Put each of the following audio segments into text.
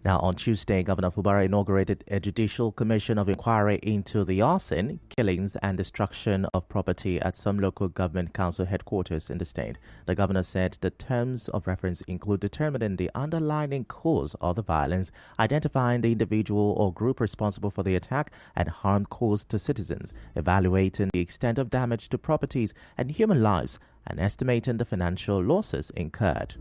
Now, on Tuesday, Governor Fubara inaugurated a judicial commission of inquiry into the arson, killings and destruction of property at some local government council headquarters in the state. The governor said the terms of reference include determining the underlying cause of the violence, identifying the individual or group responsible for the attack and harm caused to citizens, evaluating the extent of damage to properties and human lives, and estimating the financial losses incurred.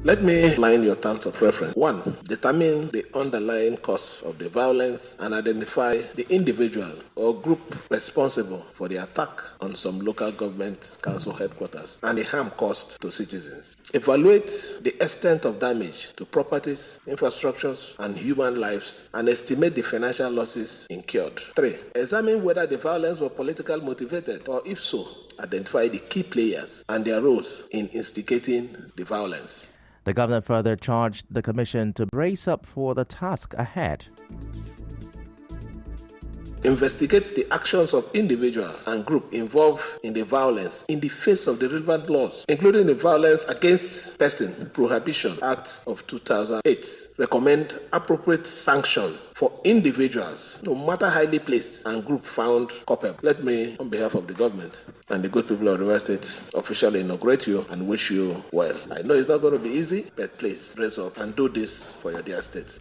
Let me line your terms of reference. 1. Determine the underlying cause of the violence and identify the individual or group responsible for the attack on some local government council headquarters and the harm caused to citizens. Evaluate the extent of damage to properties, infrastructures, and human lives and estimate the financial losses incurred. 3. Examine whether the violence was politically motivated, or if so, identify the key players and their roles in instigating the violence. The governor further charged the commission to brace up for the task ahead. Investigate the actions of individuals and groups involved in the violence in the face of the relevant laws, including the Violence Against Person Prohibition Act of 2008. Recommend appropriate sanction for individuals, no matter highly placed, and group found culpable. Let me, on behalf of the government and the good people of the River State, officially inaugurate you and wish you well. I know it's not going to be easy, but please raise up and do this for your dear state.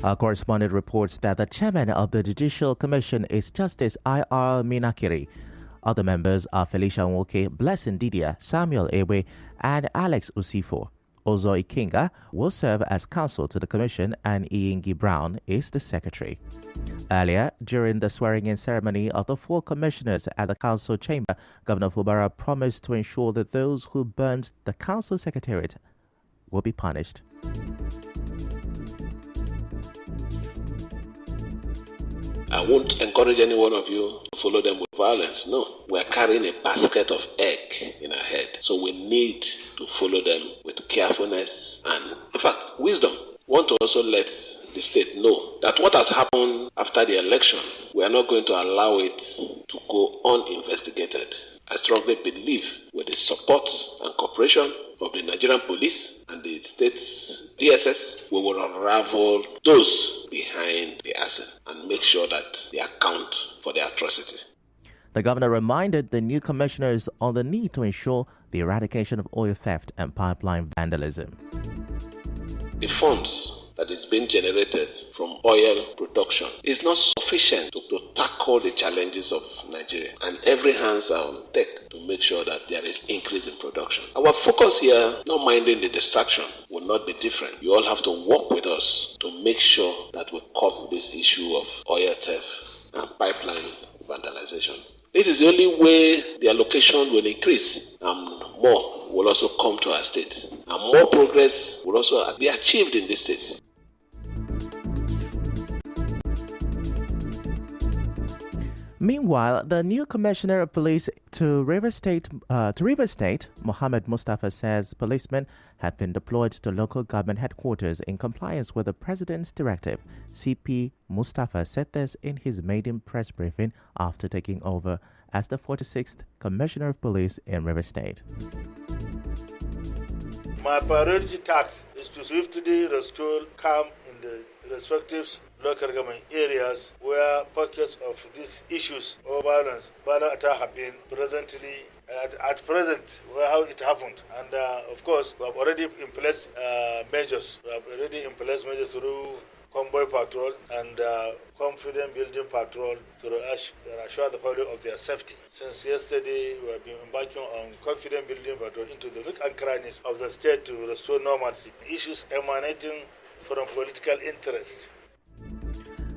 Our correspondent reports that the chairman of the Judicial Commission is Justice I.R. Minakiri. Other members are Felicia Nwoke, Blessing Didia, Samuel Ewe, and Alex Usifo. Ozo Ikinga will serve as counsel to the commission, and Iyingi Brown is the secretary. Earlier, during the swearing-in ceremony of the 4 commissioners at the council chamber, Governor Fubara promised to ensure that those who burned the council secretariat will be punished. I won't encourage any one of you to follow them with violence. No, we're carrying a basket of egg in our head. So we need to follow them with carefulness and, in fact, wisdom. We want to also let the state know that what has happened after the election, we are not going to allow it to go uninvestigated. I strongly believe with the support and cooperation of the Nigerian police and the state's DSS, we will unravel those behind the asset and make sure that they account for the atrocity. The governor reminded the new commissioners on the need to ensure the eradication of oil theft and pipeline vandalism. The funds that is being generated from oil production is not sufficient to tackle the challenges of Nigeria, and every hands are on deck to make sure that there is increase in production. Our focus here, not minding the distraction, will not be different. You all have to work with us to make sure that we curb this issue of oil theft and pipeline vandalization. It is the only way the allocation will increase and more will also come to our state, and more progress will also be achieved in this state. Meanwhile, the new commissioner of police to River State, Mohammed Mustafa, says policemen have been deployed to local government headquarters in compliance with the president's directive. CP Mustafa said this in his maiden press briefing after taking over as the 46th commissioner of police in River State. My priority task is to swiftly restore calm in the respective local government areas where pockets of these issues or violence have been presently at present, how it happened. And of course, we have already in place measures. We have already in place measures through convoy patrol and confidence building patrol to assure the public of their safety. Since yesterday, we have been embarking on confidence building patrol into the nook and crannies of the state to restore normalcy. Issues emanating from political interest.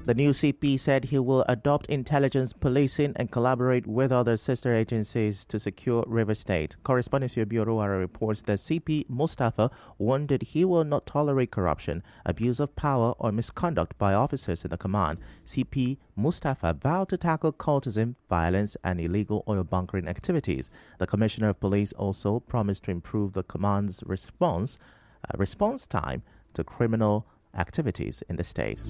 The new CP said he will adopt intelligence policing and collaborate with other sister agencies to secure River State. Correspondent Yobiorowara reports that CP Mustafa warned that he will not tolerate corruption, abuse of power, or misconduct by officers in the command. CP Mustafa vowed to tackle cultism, violence, and illegal oil bunkering activities. The Commissioner of Police also promised to improve the command's response time to criminal activities in the state.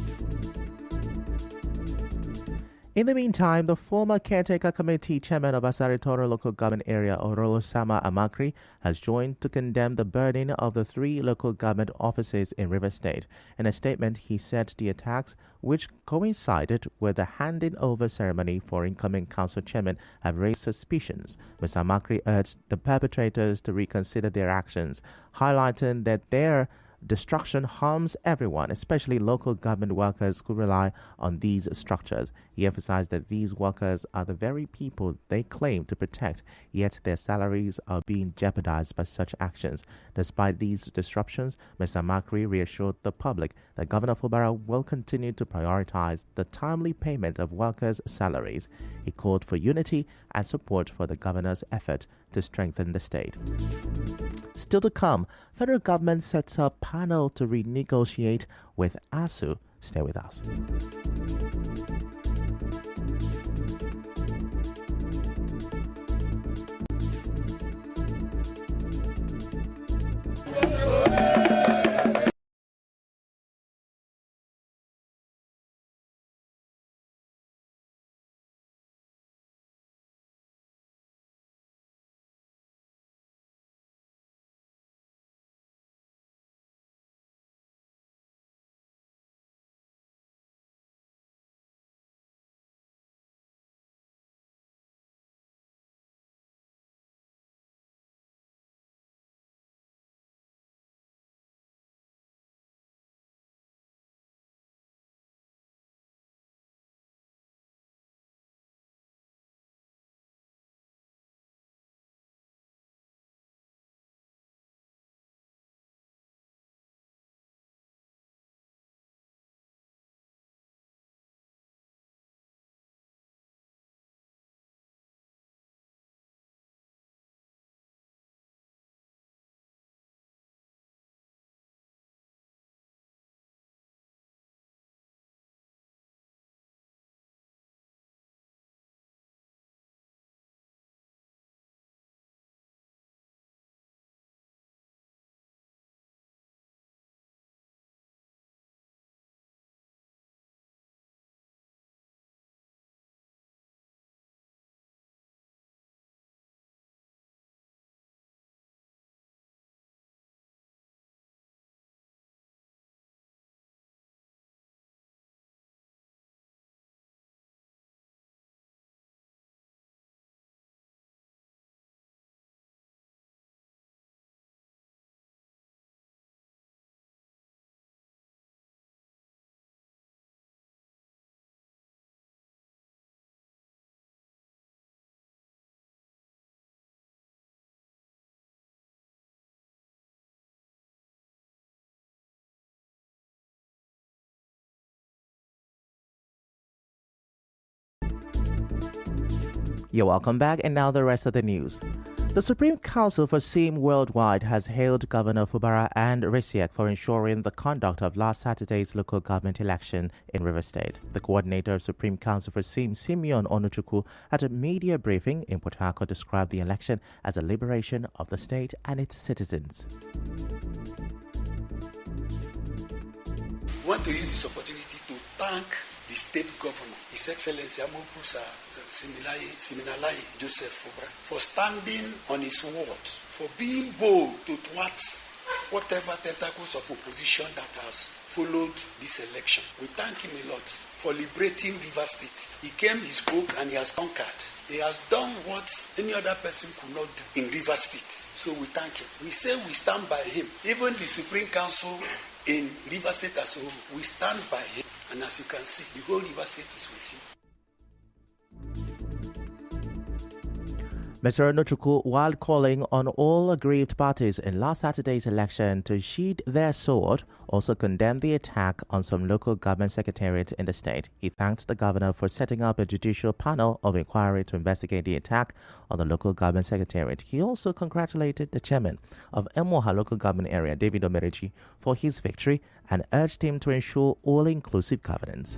In the meantime, the former caretaker committee chairman of Asari Toro local government area, Orolosama Amakri, has joined to condemn the burning of the 3 local government offices in River State. In a statement, he said the attacks, which coincided with the handing over ceremony for incoming council chairman, have raised suspicions. Ms. Amakri urged the perpetrators to reconsider their actions, highlighting that their destruction harms everyone, especially local government workers who rely on these structures. He emphasized that these workers are the very people they claim to protect, yet their salaries are being jeopardized by such actions. Despite these disruptions, Mr. Makri reassured the public that Governor Fubara will continue to prioritize the timely payment of workers' salaries. He called for unity and support for the governor's effort to strengthen the state. Still to come, federal government sets up panel to renegotiate with ASU. Stay with us. You're welcome back, and now the rest of the news. The Supreme Council for SIM Worldwide has hailed Governor Fubara and Risiek for ensuring the conduct of last Saturday's local government election in River State. The coordinator of Supreme Council for SIM, Simeon Onuchukwu, at a media briefing in Port Harcourt described the election as a liberation of the state and its citizens. We want to use this opportunity to thank the state governor, His Excellency Amopusa Siminalai Joseph Fubara, for standing on his word, for being bold to thwart whatever tentacles of opposition that has followed this election. We thank him a lot for liberating River State. He came, he spoke, and he has conquered. He has done what any other person could not do in River State. So we thank him. We say we stand by him. Even the Supreme Council in River State as a whole, we stand by him. And as you can see, the whole River State is with him. Mr. Onuchukwu, while calling on all aggrieved parties in last Saturday's election to sheathe their sword, also condemned the attack on some local government secretariats in the state. He thanked the governor for setting up a judicial panel of inquiry to investigate the attack on the local government secretariat. He also congratulated the chairman of Emoha local government area, David Omerechi, for his victory and urged him to ensure all-inclusive governance.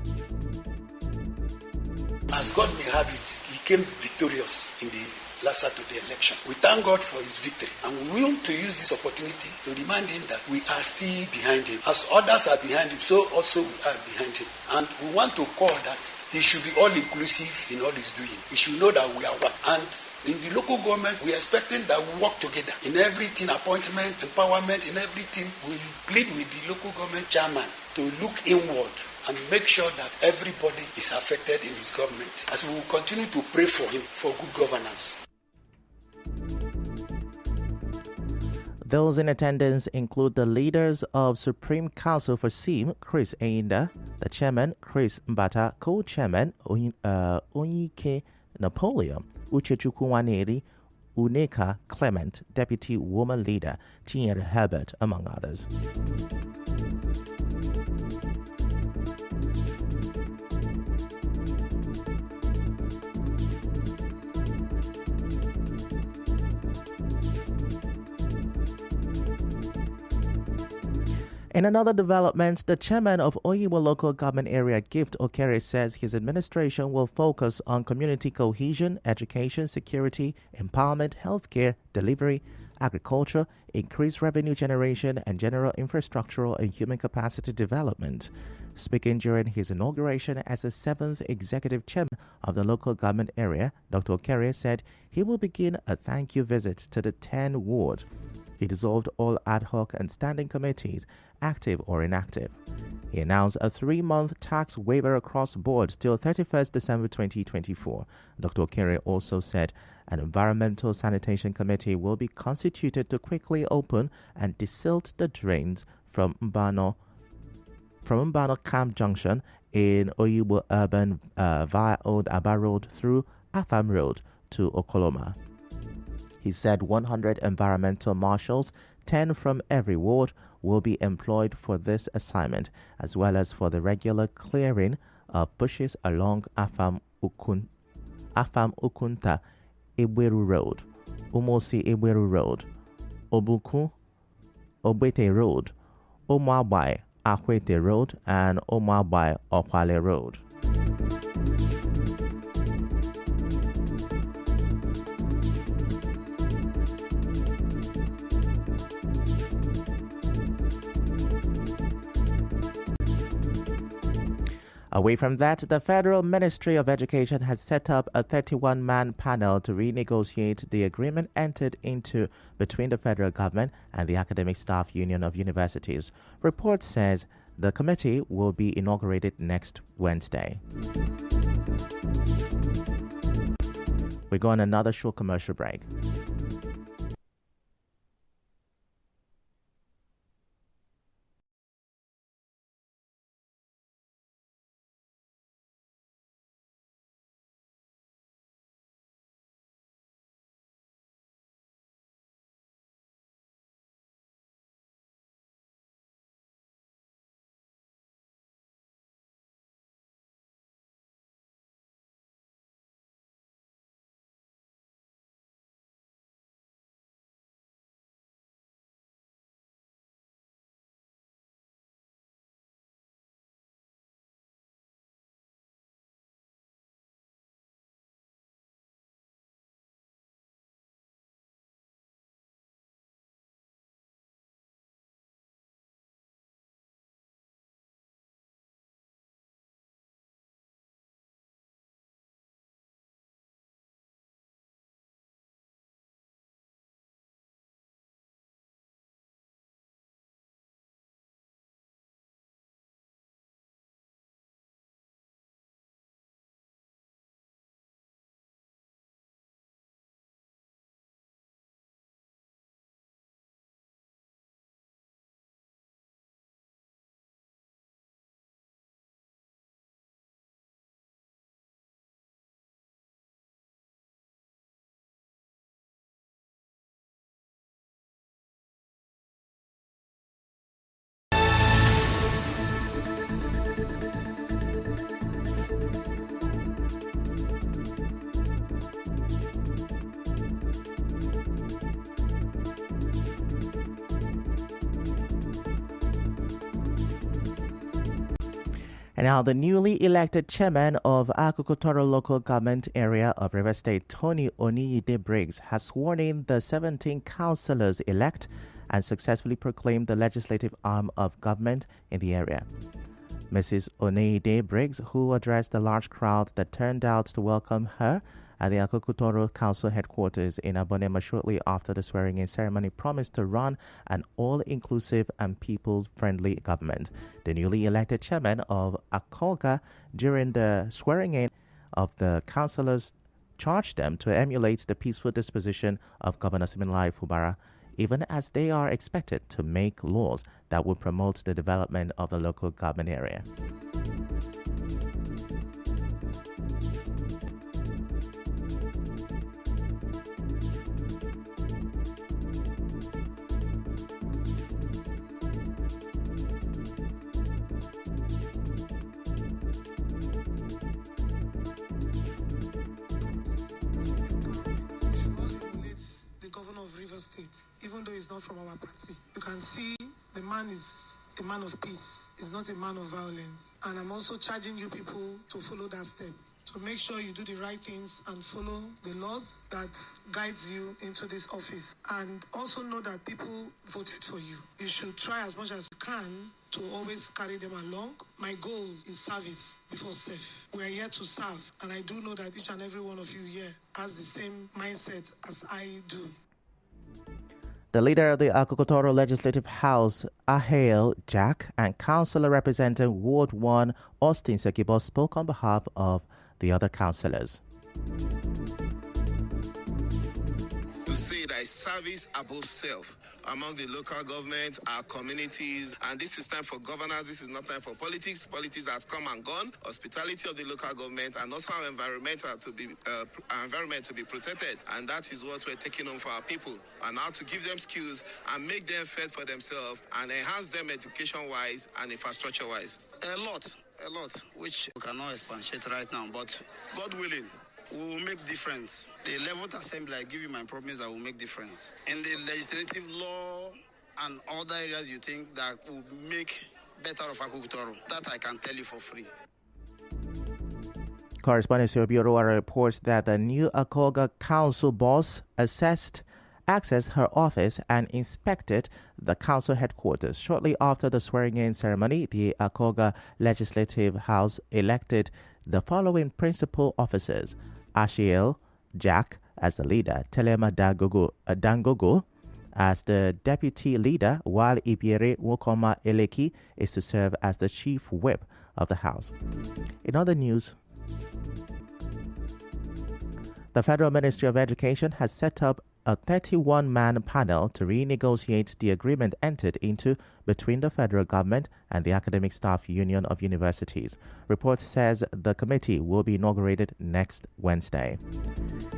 As God may have it, he came victorious in the last Saturday election. We thank God for his victory, and we want to use this opportunity to remind him that we are still behind him. As others are behind him, so also we are behind him. And we want to call that He should be all-inclusive in all he's doing. He should know that we are one. And in the local government, we are expecting that we work together. In everything, appointment, empowerment, in everything, we plead with the local government chairman to look inward and make sure that everybody is affected in his government, as we will continue to pray for him for good governance. Those in attendance include the leaders of Supreme Council for SIM, Chris Ainda, the chairman, Chris Mbata, co-chairman, Onyike Napoleon, Uchechukwu Waneri, Uneka Clement, deputy woman leader, Chinyere Herbert, among others. In another development, the chairman of Oyibo Local Government Area, Gift Okere, says his administration will focus on community cohesion, education, security, empowerment, healthcare, delivery, agriculture, increased revenue generation, and general infrastructural and human capacity development. Speaking during his inauguration as the 7th executive chairman of the local government area, Dr. Okere said he will begin a thank you visit to the 10 wards. He dissolved all ad hoc and standing committees, active or inactive. He announced a 3-month tax waiver across the board till 31st December 2024. Dr. Okere also said an environmental sanitation committee will be constituted to quickly open and desilt the drains from Mbano Camp Junction in Oyibo Urban via Old Aba Road through Afam Road to Okoloma. He said 100 environmental marshals, 10 from every ward, will be employed for this assignment, as well as for the regular clearing of bushes along Afam Ukunta Ibweru Road, Umosi Ibweru Road, Obuku Obete Road, Omwabai Akwete Road, and Omwabai Okwale Road. Away from that, the Federal Ministry of Education has set up a 31-man panel to renegotiate the agreement entered into between the federal government and the Academic Staff Union of Universities. Report says the committee will be inaugurated next Wednesday. We go on another short commercial break. And now the newly elected chairman of Agricultural Local Government Area of River State, Tony Oniyide Briggs, has sworn in the 17 councillors-elect and successfully proclaimed the legislative arm of government in the area. Mrs. Oneide Briggs, who addressed the large crowd that turned out to welcome her at the Akokutoro Council headquarters in Abonema shortly after the swearing-in ceremony, promised to run an all-inclusive and people-friendly government. The newly elected chairman of Akolga during the swearing-in of the councillors charged them to emulate the peaceful disposition of Governor Siminalayi Fubara, even as they are expected to make laws that will promote the development of the local government area. Even though he's not from our party, you can see the man is a man of peace. He's not a man of violence. And I'm also charging you people to follow that step, to make sure you do the right things and follow the laws that guides you into this office. And also know that people voted for you. You should try as much as you can to always carry them along. My goal is service before self. We are here to serve, and I do know that each and every one of you here has the same mindset as I do. The leader of the Akokotoro Legislative House, Ahale Jack, and councillor representing Ward 1, Austin Sekibo, spoke on behalf of the other councillors. To say that service above self among the local government, our communities, and this is time for governance, this is not time for politics. Politics has come and gone. Hospitality of the local government and also our environment to be protected, and that is what we're taking on for our people, and how to give them skills and make them fed for themselves and enhance them education-wise and infrastructure-wise. A lot, which we cannot expatiate right now, but God willing, we will make difference. The 11th Assembly, I give you my promise that will make difference. In the legislative law and other areas you think that will make better of Akokutoro, that I can tell you for free. Correspondent Bureau reports that the new Akolga Council boss accessed her office and inspected the council headquarters. Shortly after the swearing-in ceremony, the Akolga Legislative House elected the following principal officers: Ashiel Jack as the leader, Telema Dangogo as the deputy leader, while Ibiere Wokoma Eleki is to serve as the chief whip of the house. In other news, the Federal Ministry of Education has set up a 31-man panel to renegotiate the agreement entered into between the federal government and the Academic Staff Union of Universities. Report says the committee will be inaugurated next Wednesday.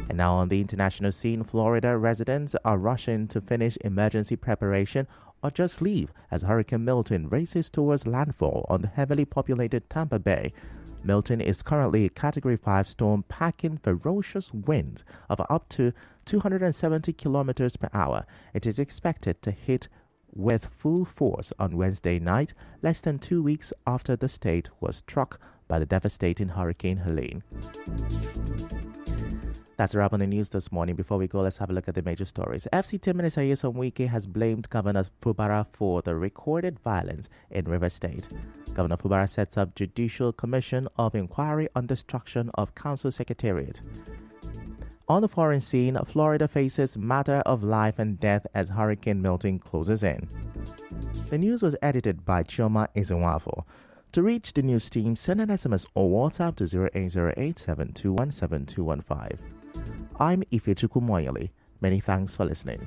And now on the international scene, Florida residents are rushing to finish emergency preparation or just leave as Hurricane Milton races towards landfall on the heavily populated Tampa Bay. Milton is currently a Category 5 storm, packing ferocious winds of up to 270 kilometers per hour. It is expected to hit with full force on Wednesday night, less than 2 weeks after the state was struck by the devastating Hurricane Helene. That's a wrap on the news this morning. Before we go, let's have a look at the major stories. FCT Minister Nyesom Wike has blamed Governor Fubara for the recorded violence in River State. Governor Fubara sets up Judicial Commission of Inquiry on Destruction of Council Secretariat. On the foreign scene, Florida faces matter of life and death as Hurricane Milton closes in. The news was edited by Chioma Ezenwafo. To reach the news team, send an SMS or WhatsApp to 0808-721-7215. I'm Ifechukwu Moyele. Many thanks for listening.